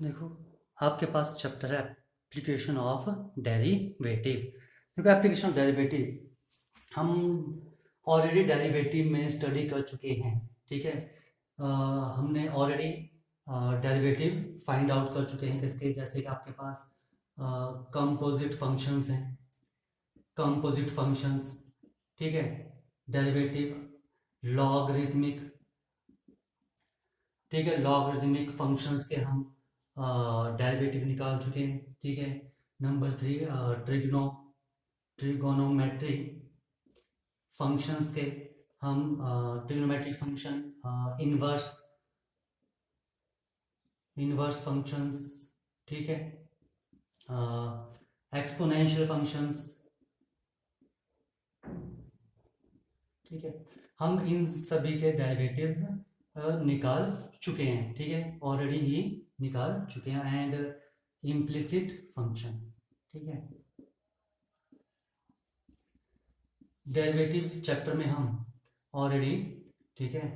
देखो, आपके पास चैप्टर है एप्लीकेशन ऑफ डेरिवेटिव। देखो, एप्लीकेशन ऑफ डेरिवेटिव हम ऑलरेडी डेरिवेटिव में स्टडी कर चुके हैं। ठीक है, हमने ऑलरेडी डेरिवेटिव फाइंड आउट कर चुके हैं किसके, जैसे कि आपके पास कंपोजिट फंक्शंस हैं, कंपोजिट फंक्शंस। ठीक है, डेरिवेटिव लॉगरिथमिक। ठीक है, लॉगरिथमिक फंक्शंस के हम डेरिवेटिव निकाल चुके हैं। ठीक है, नंबर 3 ट्रिगोनोमेट्री फंक्शंस के हम ट्रिगोनोमेट्रिक फंक्शन, इनवर्स फंक्शंस। ठीक है, एक्सपोनेंशियल फंक्शंस। ठीक है, हम इन सभी के डेरिवेटिव्स निकाल चुके हैं। ठीक है, ऑलरेडी ही निकाल चुके हैं। And implicit function. ठीक है, डेरिवेटिव चैप्टर में हम ऑलरेडी, ठीक है,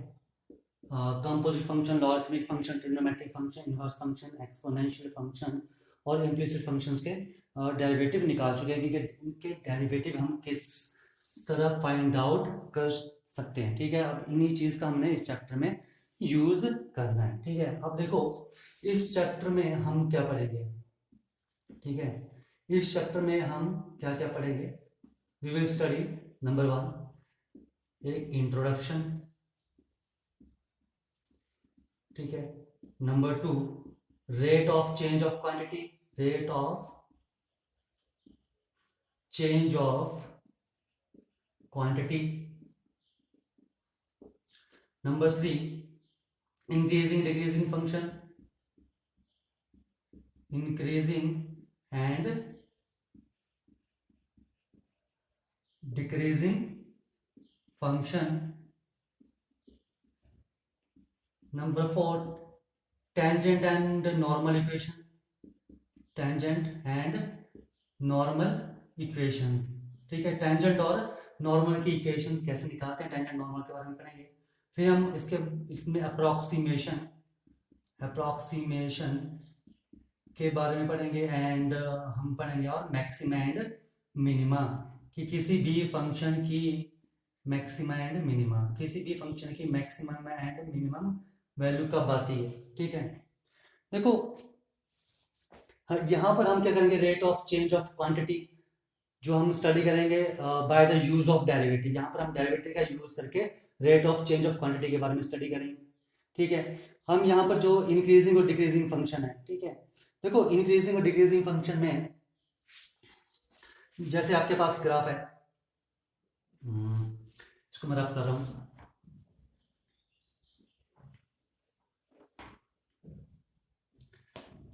composite function, logarithmic function, trigonometric function, inverse function, exponential function और इम्प्लिसिट फंक्शंस के डेरिवेटिव निकाल चुके हैं कि इनके डेरिवेटिव हम किस तरह फाइंड आउट कर सकते हैं। ठीक है, अब इन्हीं चीज का हमने इस चैप्टर में यूज करना है। ठीक है, अब देखो इस चैप्टर में हम क्या पढ़ेंगे। ठीक है, इस चैप्टर में हम क्या क्या पढ़ेंगे। वी विल स्टडी नंबर 1 एक इंट्रोडक्शन। ठीक है, number 2 rate of change of quantity, rate of change of quantity. Number 3 increasing decreasing function, increasing and decreasing function. Number 4 tangent and normal equation, tangent and normal equations. ठीक है, tangent और normal की equations कैसे निकालते हैं, tangent normal के बारे में पढ़ेंगे। फिर हम इसमें अप्रोक्सीमेशन के बारे में पढ़ेंगे। एंड हम पढ़ेंगे और मैक्सिमा एंड मिनिमा, कि किसी भी फंक्शन की मैक्सिमा एंड मिनिमा, किसी भी फंक्शन की मैक्सिमम एंड मिनिमम वैल्यू कब आती है। ठीक है, देखो यहां पर हम क्या करेंगे, rate of change of quantity जो हम स्टडी करेंगे by the use of derivative. यहां पर हम डेरिवेटिव का यूज करके rate of change of quantity के बारे में स्टडी करेंगे। ठीक है, हम यहाँ पर जो इंक्रीजिंग और डिक्रीजिंग फंक्शन है, ठीक है, देखो इंक्रीजिंग और डिक्रीजिंग फंक्शन में जैसे आपके पास ग्राफ है, इसको मैं रफ कर रहा हूं।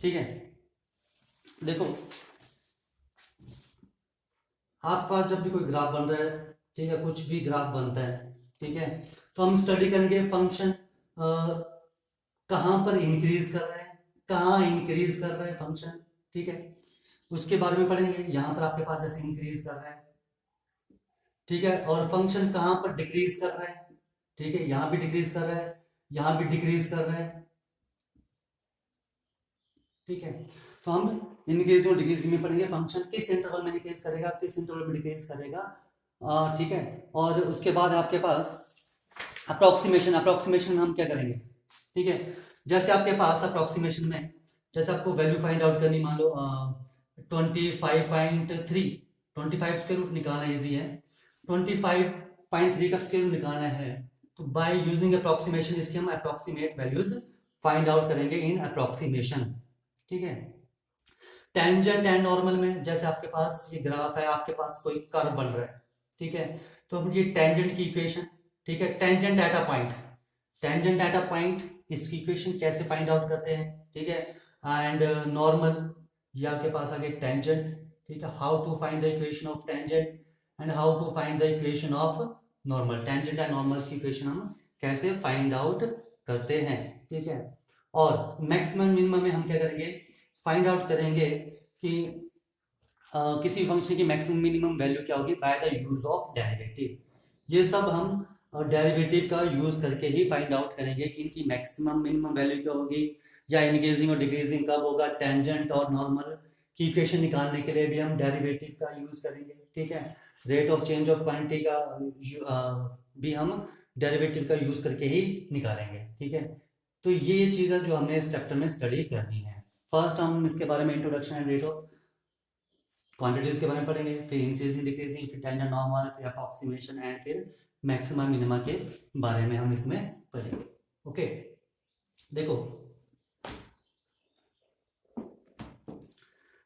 ठीक है, देखो आपके पास जब भी कोई ग्राफ बन रहा है, ठीक है, कुछ भी ग्राफ बनता है, ठीक है, तो हम स्टडी करेंगे फंक्शन कहां पर इंक्रीज कर रहा है, कहाँ इंक्रीज कर रहा है फंक्शन। ठीक है, उसके बारे में पढ़ेंगे। यहां पर आपके पास ऐसे इंक्रीज कर रहा है, ठीक है, और फंक्शन कहां पर डिक्रीज कर रहा है। ठीक है, यहां भी डिक्रीज कर रहा है, यहां भी डिक्रीज कर रहा है। ठीक है, तो हम इंक्रीज और डिक्रीज में पढ़ेंगे फंक्शन किस इंटरवल में डिक्रीज करेगा, किस इंटरवल में डिक्रीज करेगा। ठीक है, और उसके बाद आपके पास अप्रोक्सीमेशन हम क्या करेंगे। ठीक है, जैसे आपके पास अप्रोक्सीमेशन में जैसे आपको वैल्यू फाइंड आउट करनी, मान लो 25.3, 25 स्क्वायर रूट निकालना इजी है, 25.3 का स्क्वायर रूट निकालना है, तो बाय यूजिंग अप्रोक्सीमेशन इसके हम अप्रोक्सीमेट वैल्यूज फाइंड आउट करेंगे इन अप्रोक्सीमेशन। ठीक है, टेंजेंट एंड नॉर्मल में जैसे आपके पास ये ग्राफ है, आपके पास कोई कर्व बन रहा है, ठीक है, तो हम ये टेंजेंट की इक्वेशन, ठीक है, टेंजेंट एट अ पॉइंट, इसकी इक्वेशन कैसे फाइंड आउट करते हैं। ठीक है, एंड नॉर्मल, ये आपके पास आ गया टेंजेंट। ठीक है, how to find the equation of tangent and how to find the equation of normal. Tangent and normal की इक्वेशन हम कैसे फाइंड आउट करते हैं। ठीक है, और मैक्सिमम मिनिमम में हम क्या करेंगे, फाइंड आउट करेंगे कि किसी फंक्शन की मैक्सिमम मिनिमम वैल्यू क्या होगी by the use of derivative. ये सब हम डेरिवेटिव का यूज करके ही फाइंड आउट करेंगे कि इनकी मैक्सिमम मिनिमम वैल्यू क्या होगी, या इंक्रीजिंग और डिक्रीजिंग कब होगा, टेंजेंट और नॉर्मल की इक्वेशन निकालने के लिए भी हम डेरिवेटिव का यूज करेंगे, ठीक है। Rate of change of quantity का भी हम डेरिवेटिव का यूज करके ही निकालेंगे, ठीक है। तो ये चीज़ है जो हमने इस चैप्टर में स्टडी करनी है। फर्स्ट हम इसके बारे में introduction and rate of quantities के बारे में पढ़ेंगे, फिर इंक्रीजिंग डिक्रीजिंग, फिर टेंजेंट नॉर्मल, फिर अप्रॉक्सीमेशन एंड फिर मैक्सिमम मिनिमा के बारे में हम इसमें पढ़ेंगे। ओके, देखो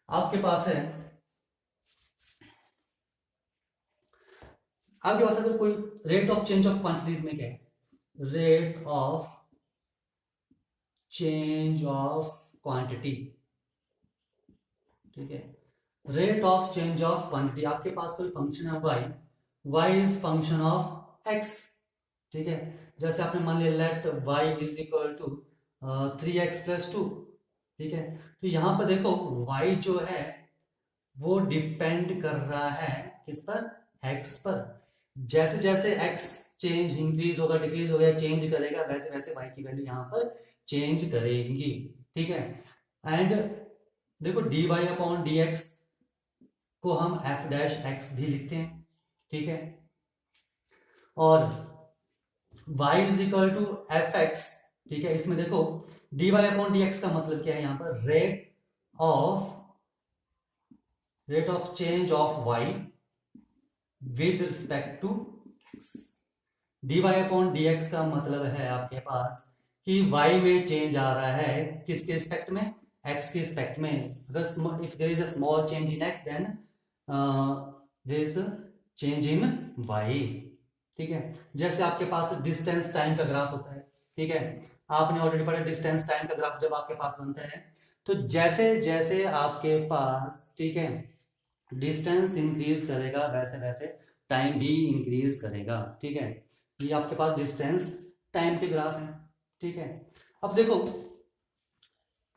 आपके पास है, आपके पास अगर कोई rate of change of quantities में क्या है, rate of change of quantity, ठीक है। Rate of change of quantity, आपके पास कोई फंक्शन है y, y is function of x, ठीक है। जैसे आपने मान लिया let y is equal to 3x plus 2, ठीक है। तो यहां पर देखो y जो है वो डिपेंड कर रहा है किस पर, x पर। जैसे जैसे x चेंज इंक्रीज होगा डिक्रीज होगा चेंज करेगा, वैसे वैसे y की वैल्यू यहाँ पर चेंज करेंगी, ठीक है। एंड देखो dy अपॉन dx को हम f डैश x भी लिखते हैं, ठीक है। और y is equal to f x, ठीक है। इसमें देखो dy अपॉन dx का मतलब क्या है, यहाँ पर rate of change of y with respect to x। dy upon dx का मतलब है आपके पास कि y में चेंज आ रहा है किसके रिस्पेक्ट में, x के रिस्पेक्ट में। अगर if there is a small change in x then there is change in y, ठीक है। जैसे आपके पास डिस्टेंस टाइम का ग्राफ होता है, ठीक है। आपने ऑलरेडी पढ़ा डिस्टेंस टाइम का ग्राफ जब आपके पास बनता है तो जैसे जैसे आपके पास, ठीक है, डिस्टेंस इंक्रीज करेगा वैसे वैसे टाइम भी इंक्रीज करेगा, ठीक है। ये आपके पास डिस्टेंस टाइम के ग्राफ है, ठीक है। अब देखो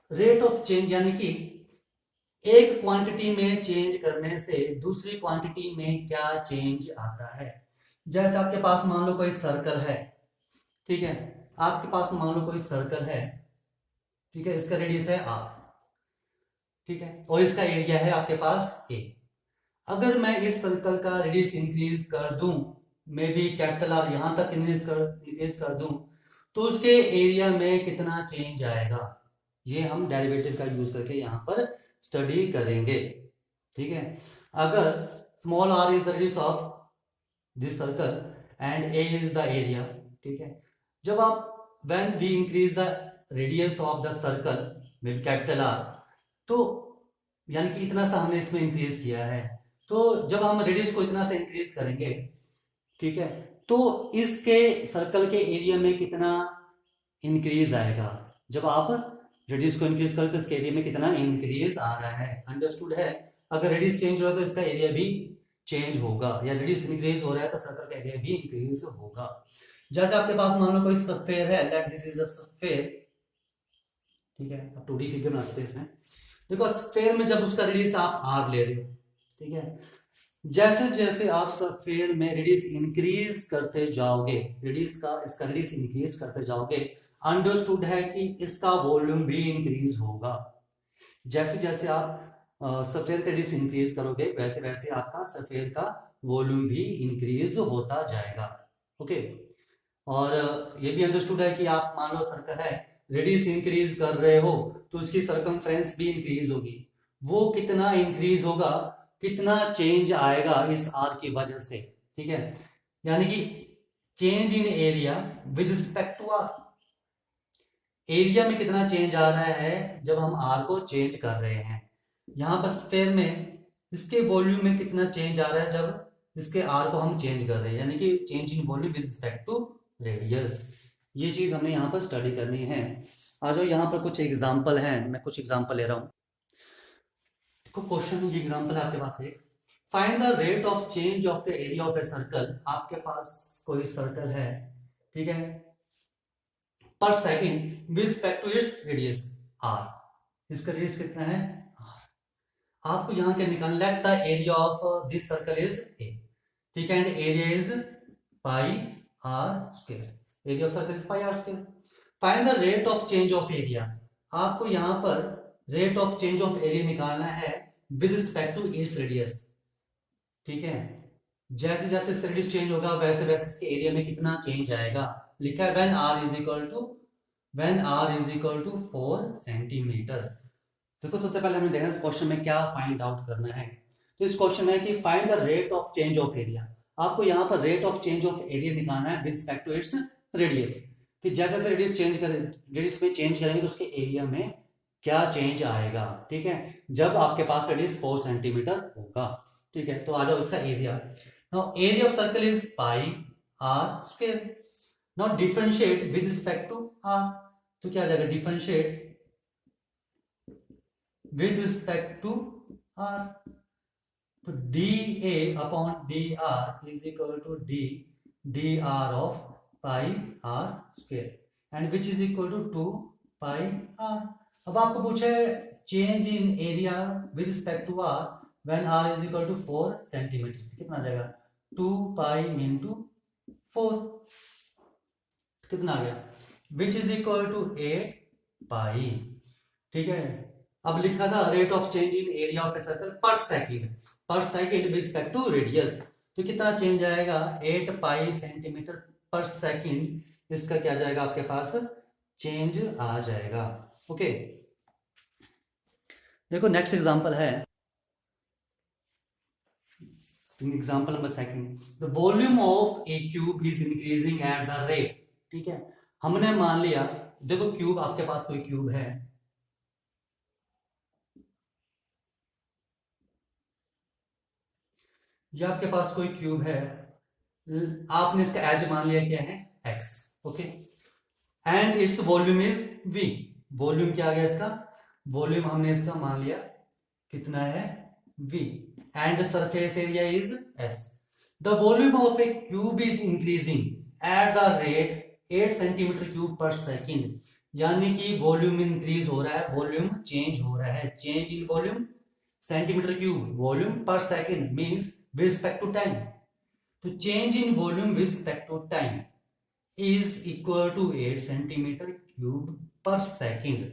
रेट ऑफ चेंज यानी कि एक क्वांटिटी में चेंज करने से दूसरी क्वांटिटी में क्या चेंज आता है। जैसे आपके पास मान लो कोई सर्कल है, ठीक है। आपके पास मान लो कोई सर्कल है, ठीक है, इसका रेडियस है r, ठीक है, और इसका एरिया है आपके पास a। अगर मैं इस सर्कल का रेडियस इंक्रीज कर दूं, मैं भी कैपिटल R यहां तक इंक्रीज कर दूं, तो उसके एरिया में कितना चेंज आएगा, ये हम डेरिवेटिव का यूज करके यहां पर स्टडी करेंगे, ठीक है। अगर small r is the radius of this circle and a is the area, ठीक है। जब आप when we increase the radius of the circle में कैपिटल R, तो यानी कि इतना सा हमने इसमें इंक्रीज किया है, तो जब हम रेडियस को इतना सा इंक्रीज करेंगे, ठीक है, तो इसके सर्कल के एरिया में कितना इंक्रीज आएगा। जब आप रेडियस को इंक्रीज करें तो इसके एरिया में कितना इंक्रीज आ रहा है, अंडरस्टूड है। अगर रेडियस चेंज हो रहा है तो इसका एरिया भी चेंज होगा, या रेडियस इंक्रीज हो रहा है तो सर्कल का एरिया भी इंक्रीज होगा। जैसे आपके पास मान लो कोई स्फीयर है, let this is a sphere, ठीक है। अब 2D फिगर बना सकते हैं इसमें। देखो स्फीयर में जब उसका रेडियस आप r ले रहे हो, ठीक है, जैसे जैसे आप स्फीयर में रेडियस इंक्रीज करते जाओगे, इसका रेडियस इंक्रीज करते जाओगे, अंडरस्टूड है कि इसका वॉल्यूम भी इंक्रीज होगा। जैसे जैसे आप स्फीयर का रेडियस इंक्रीज करोगे वैसे वैसे आपका स्फीयर का वॉल्यूम भी इंक्रीज होता जाएगा, ओके। और ये भी अंडरस्टूड है कि आप मान लो सर्कल है, रेडियस इंक्रीज कर रहे हो तो उसकी सरकमफ्रेंस भी इंक्रीज होगी। वो कितना इंक्रीज होगा, कितना चेंज आएगा इस आर की वजह से, ठीक है। यानी कि change in area with respect to r, area में कितना चेंज आ रहा है जब हम आर को चेंज कर रहे हैं। यहां पर स्फीयर में इसके वॉल्यूम में कितना चेंज आ रहा है जब इसके आर को हम चेंज कर रहे हैं, यानी कि change in volume with respect to radius. ये चीज हमने यहाँ पर स्टडी करनी है। आ जाओ, यहाँ पर कुछ एग्जाम्पल हैं, मैं कुछ एग्जाम्पल ले रहा हूँ। देखो क्वेश्चन, ये एग्जाम्पल है आपके पास है, find the rate of change of the area of a circle. आपके पास कोई सर्कल है, ठीक है, पर second with respect to its radius r। इसका रेडियस कितना है r। आपको यहाँ क्या निकालना, let the area of this circle is a, ठीक है, एंड area is pi r square, area of circle is pi r square. Find the rate of change of area. आपको यहाँ पर rate of change of area निकालना है with respect to its radius, ठीक है। जैसे जैसे इसका रेडियस चेंज होगा वैसे वैसे इसके एरिया में कितना चेंज आएगा। लिखा है when r is equal to 4 centimetre. देखो सबसे पहले हमें देखना है इस क्वेश्चन में क्या फाइंड आउट करना है। तो इस क्वेश्चन में है कि find the rate of change of area. आपको यहाँ पर rate of change of area निकालना है with respect to its radius, कि जैसे जैसे रेडियस में चेंज करेंगे तो उसके एरिया में क्या चेंज आएगा, ठीक है। जब आपके पास रेडियस 4 सेंटीमीटर होगा, ठीक है। तो आ जाओ इसका area. Now area of circle is pi r square. Now differentiate with respect to r, तो क्या आ जाएगा differentiate with respect to r. तो d a upon d r is equal to d r of pi r square and which is equal to 2 pi r. अब आपको पूछा है change in area with respect to r when r is equal to 4 centimetre, कितना आ जाएगा 2 pi into 4, कितना आ गया which is equal to 8 pi, ठीक है। अब लिखा था rate of change in area of a circle per second with respect to radius, तो कितना चेंज आएगा 8 पाई सेंटीमीटर पर सेकेंड, इसका क्या जाएगा आपके पास चेंज आ जाएगा। ओके देखो नेक्स्ट एग्जांपल है, example number second, the volume of a cube is increasing at the rate, ठीक है। हमने मान लिया, देखो क्यूब, आपके पास कोई क्यूब है, ये आपके पास कोई क्यूब है, आपने इसका एज मान लिया क्या है x, okay, and its volume is v। Volume क्या आ गया इसका, वॉल्यूम हमने इसका मान लिया कितना है v, and surface area is s। The volume of a cube is increasing at the rate 8 centimetre cube पर सेकेंड, यानी कि वॉल्यूम इंक्रीज हो रहा है, वॉल्यूम चेंज हो रहा है, change in volume centimetre cube, volume per second means with respect to time। तो change in volume with respect to time is equal to 8 centimetre cube पर सेकेंड,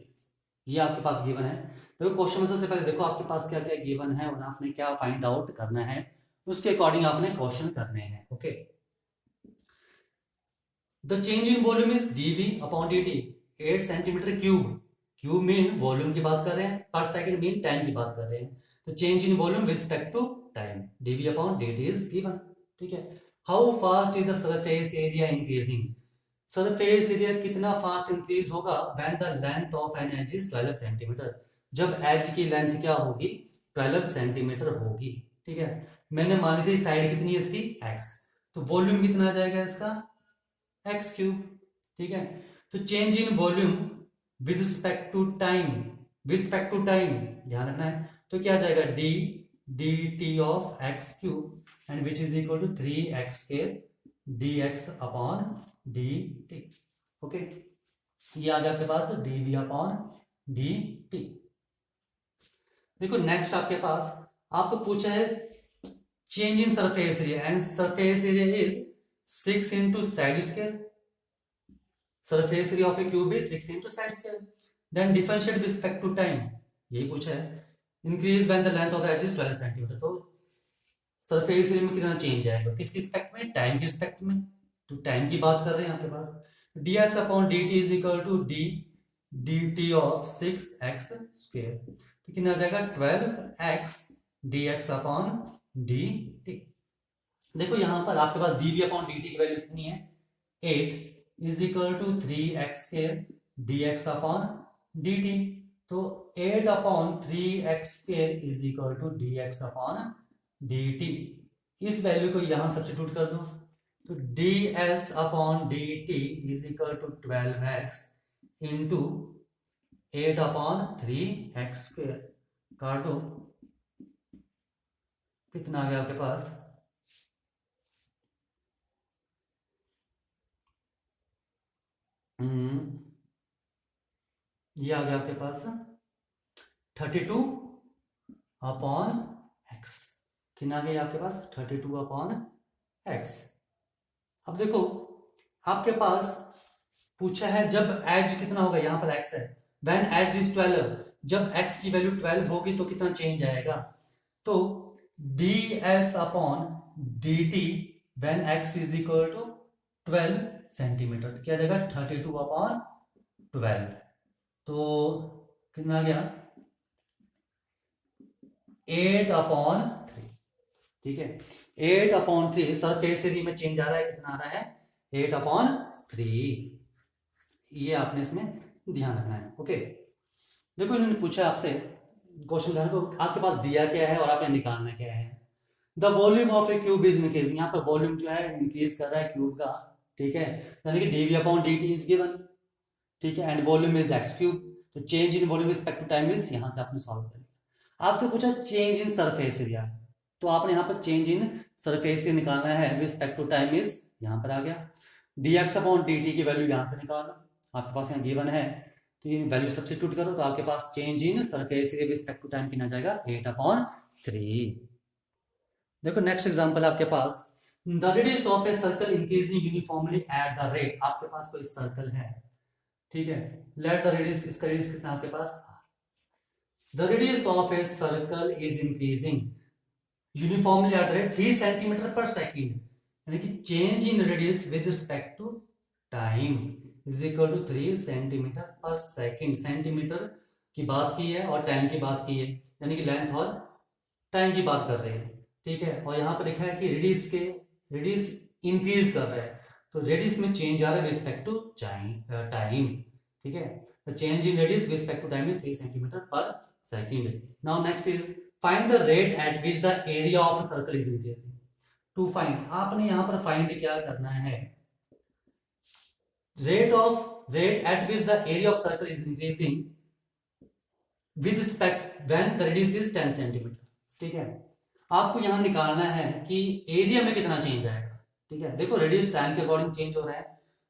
ये आपके पास गिवन है। देखो क्वेश्चन में सबसे पहले देखो आपके पास क्या क्या गिवन है और आपने क्या फाइंड आउट करना है, उसके अकॉर्डिंग आपने क्वेश्चन करने हैं। Okay, the change in volume is dv upon dt, 8 centimetre cube, cube mean volume की बात कर रहे हैं, पर सेकेंड मीन टाइम की बात कर रहे हैं। तो change in volume with respect to time dv upon dt is given, ठीक है। How fast is the surface area increasing, surface area कितना फास्ट इंक्रीज होगा when the length of an edge is 12 centimetre, जब edge की length क्या होगी 12 centimetre होगी, ठीक है। मैंने मान ली थी साइड कितनी है इसकी x, तो वॉल्यूम कितना आ जाएगा इसका x क्यूब, ठीक है। तो change in volume with respect to time, with respect to time ध्यान रखना है, तो क्या आ जाएगा dt of x cube and which is equal to 3x square dx upon dt, okay. ये आ गया आपके पास dv अपॉन dt। देखो नेक्स्ट आपके पास आपको पूछा है change in surface area, and surface area is 6 into side square, surface area of a cube is 6 into side square, then differentiate with respect to time, यही पूछा है। Increase when the length of edge is 12 centimetre, तो surface area में कितना change आएगा, किसकी respect में, time की रिस्पेक्ट में, तो टाइम की बात कर रहे हैं आपके पास। ds upon dt is equal to dt of 6x square, तो कितना आ जाएगा 12x dx अपॉन dt। देखो यहां पर आपके पास dv अपॉन dt की वैल्यू कितनी है 8 is equal to 3x square dx upon dt, तो 8 upon 3x square is equal to dx upon dt। इस वैल्यू को यहां सब्स्टिट्यूट कर दो, तो ds upon dt is equal to 12x into 8 upon 3x square, काट दो, कितना आ गया आपके पास ये आ गया आपके पास 32 अपॉन x, कितना आ गया आपके पास 32 अपॉन x। अब देखो आपके पास पूछा है जब एज कितना होगा, यहां पर x है, व्हेन x इज 12, जब x की वैल्यू 12 होगी तो कितना चेंज आएगा, तो ds upon dt when x is equal to 12 centimetre क्या जाएगा 32 अपॉन 12, तो कितना आ गया 8 अपॉन 3, ठीक है 8 अपॉन 3, सरफेस एरिया में चेंज आ रहा है, कितना आ रहा है 8 अपॉन 3, ये आपने इसमें ध्यान रखना है। ओके, देखो इन्होंने पूछा आपसे क्वेश्चन ध्यान को, आपके पास दिया क्या है और आपने निकालना क्या है। The volume of a cube is increase, यहाँ पर वॉल्यूम जो है इंक्रीज कर रहा है क्यूब का, ठीक है, यानी कि dv upon dt is given, ठीक है, and volume is x cube, तो change in volume respect to time is, यहां से आपने सॉल्व कर लिया। आपसे पूछा चेंज इन सरफेस एरिया, तो आपने यहाँ पर चेंज इन सरफेस एरिया निकालना है रिस्पेक्ट टू टाइम इज, यहाँ पर आ गया, dx अपॉन dt की वैल्यू यहां से निकालना, आपके पास यहाँ गिवन है, तो ये वैल्यू सब्स्टिट्यूट करो तो आपके पास change in surface area respect to time कितना जाएगा 8 अपॉन 3। देखो नेक्स्ट एग्जांपल आपके पास, the radius of a circle increasing uniformly at the rate, आपके पास कोई सर्कल है, ठीक है, लेट द रेडियस, इसका रेडियस कितना आपके पास, the radius of a circle is increasing uniformly at the rate 3 centimetre per second, यानी कि change in radius with respect to time is equal to 3 centimetre per second, centimetre की बात की है और टाइम की बात की है, यानी कि लेंथ और टाइम की बात कर रहे हैं, ठीक है, और यहाँ पर लिखा है कि रेडियस इंक्रीज कर रहा है, तो रेडियस में चेंज आ रहा है रिस्पेक्ट टू टाइम, ठीक है, the change in radius respect to time is 3 centimetre per second. Now next is find the rate at which the area of a circle is increasing. To find, आपने यहाँ पर find क्या करना है, rate at which the area of circle is increasing with respect when the radius is 10 centimetre, ठीक है, आपको यहां निकालना है कि एरिया में कितना चेंज आएगा, ठीक है, देखो रेडियस टाइम के अकॉर्डिंग चेंज हो रहा है,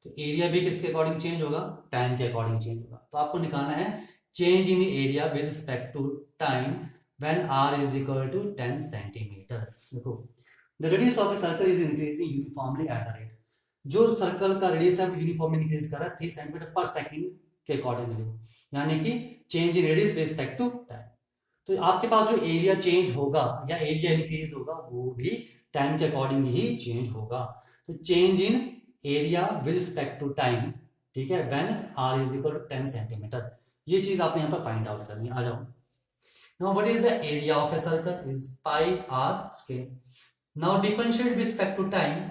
तो एरिया भी किसके अकॉर्डिंग चेंज होगा, टाइम के अकॉर्डिंग चेंज होगा, तो आपको निकालना है change in area with respect to time when r is equal to 10 centimetre. देखो the radius of a circle is increasing uniformly at the rate, जो सर्कल का रेडियस है वो यूनिफॉर्मली इंक्रीज कर रहा है 3 सेंटीमीटर पर सेकंड के accordingly, यानी कि change in radius with respect to time, तो आपके पास जो एरिया चेंज होगा या एरिया इंक्रीज होगा वो भी टाइम के अकॉर्डिंग ही चेंज होगा, तो change in area with respect to time, ठीक है, when r is equal to 10 centimetre, ये चीज आपने यहाँ पर फाइंड आउट करनी है। आ जाओ, now what is the area of a circle is pi r square, now differentiate with respect to time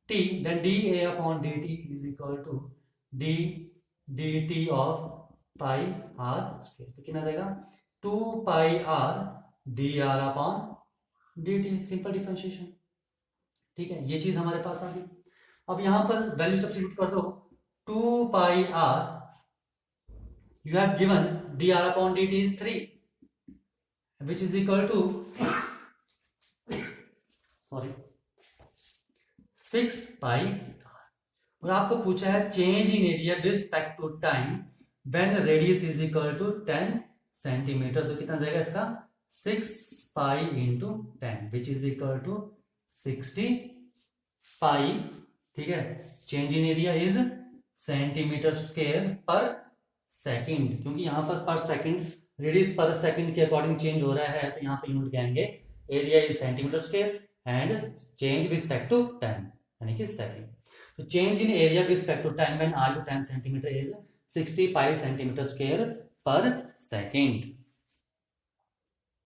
t, then dA upon dt is equal to d dt of pi r square, तो कितना जाएगा 2 pi r dr upon dt, simple differentiation, ठीक है, ये चीज हमारे पास आ गई। अब यहां पर वैल्यू सब्स्टिट्यूट कर दो, 2 pi r you have given dr upon dt is 3 which is equal to 6 pi r, और आपको पूछा है change in area with respect to time when radius is equal to 10 centimetre, तो कितना जाएगा इसका 6 pi into 10 which is equal to 60 pi, ठीक है, change in area is centimetre square per second, क्योंकि यहां पर सेकंड रेडियस पर सेकंड के अकॉर्डिंग चेंज हो रहा है, तो यहाँ पे यूनिट कहेंगे area is centimetre square and change with respect to time यानी कि सेकंड, तो change in area with respect to time when r 10 centimetre is 60 pi centimetre square per second.